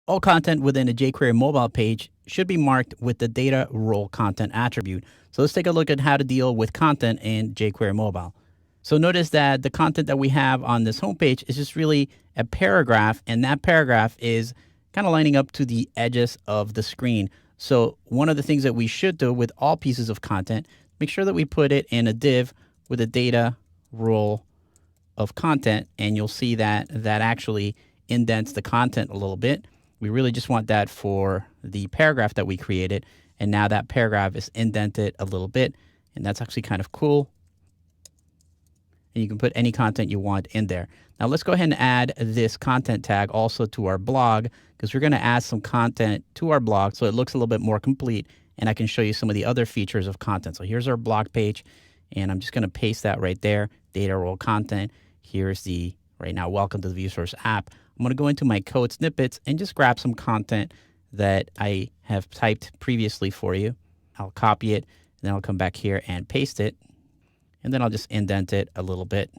All content within a jQuery mobile page should be marked with the data role content attribute. So let's take a look at how to deal with content in jQuery mobile. So notice that the content that we have on this homepage is just really a paragraph, and that paragraph is kind of lining up to the edges of the screen. So one of the things that we should do with all pieces of content, make sure that we put it in a div with a data role of content, and you'll see that that actually indents the content a little bit. We really just want that for the paragraph that we created, and now that paragraph is indented a little bit, and that's actually kind of cool. And you can put any content you want in there. Now let's go ahead and add this content tag also to our blog, because we're going to add some content to our blog so it looks a little bit more complete, and I can show you some of the other features of content. So here's our blog page, and I'm just going to paste that right there, data role content. Here's the, right now, welcome to the ViewSource app. I'm going to go into my code snippets and just grab some content that I have typed previously for you. I'll copy it, and then I'll come back here and paste it, and then I'll just indent it a little bit.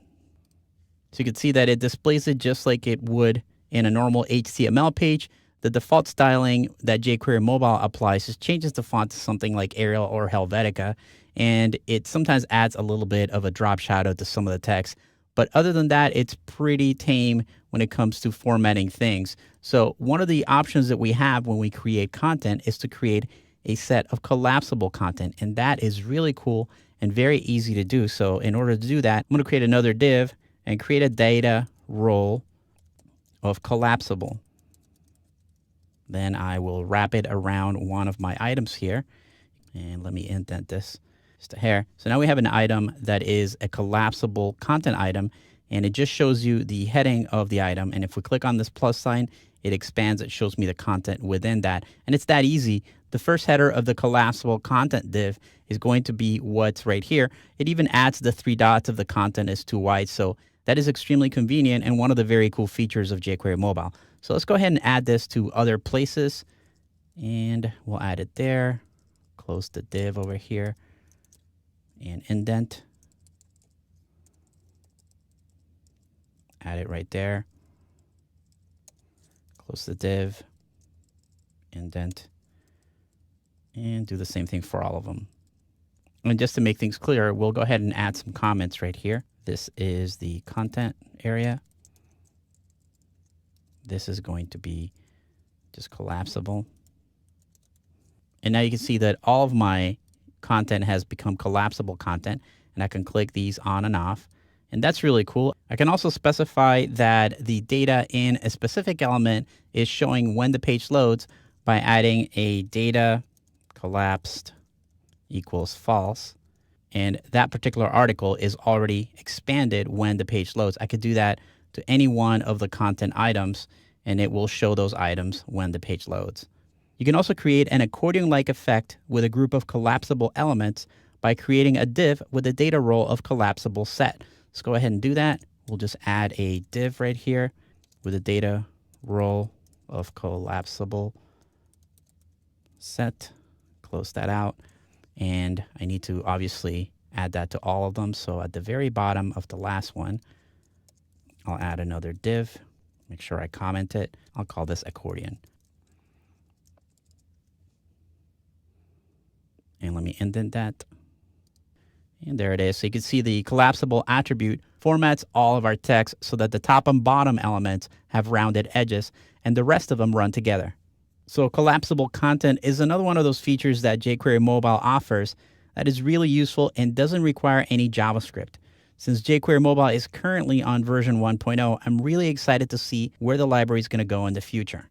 So you can see that it displays it just like it would in a normal HTML page. The default styling that jQuery Mobile applies just changes the font to something like Arial or Helvetica, and it sometimes adds a little bit of a drop shadow to some of the text. But other than that, it's pretty tame when it comes to formatting things. So one of the options that we have when we create content is to create a set of collapsible content, and that is really cool and very easy to do. So in order to do that, I'm going to create another div and create a data role of collapsible. Then I will wrap it around one of my items here, and let me indent this just a hair. So now we have an item that is a collapsible content item, and it just shows you the heading of the item. And if we click on this plus sign, it expands, it shows me the content within that. And it's that easy. The first header of the collapsible content div is going to be what's right here. It even adds the 3 dots of the content is too wide. So that is extremely convenient and one of the very cool features of jQuery Mobile. So let's go ahead and add this to other places, and we'll add it there. Close the div over here and indent. Add it right there. Close the div, indent, and do the same thing for all of them. And just to make things clear, we'll go ahead and add some comments right here. This is the content area. This is going to be just collapsible. And now you can see that all of my content has become collapsible content, and I can click these on and off. And that's really cool. I can also specify that the data in a specific element is showing when the page loads by adding a data collapsed equals false. And that particular article is already expanded when the page loads. I could do that to any one of the content items, and it will show those items when the page loads. You can also create an accordion-like effect with a group of collapsible elements by creating a div with a data role of collapsible set. Let's go ahead and do that. We'll just add a div right here with a data role of collapsible set. Close that out. And I need to obviously add that to all of them. So at the very bottom of the last one, I'll add another div. Make sure I comment it. I'll call this accordion. And let me indent that. And there it is. So you can see the collapsible attribute formats all of our text so that the top and bottom elements have rounded edges and the rest of them run together. So collapsible content is another one of those features that jQuery Mobile offers that is really useful and doesn't require any JavaScript. Since jQuery Mobile is currently on version 1.0, I'm really excited to see where the library is going to go in the future.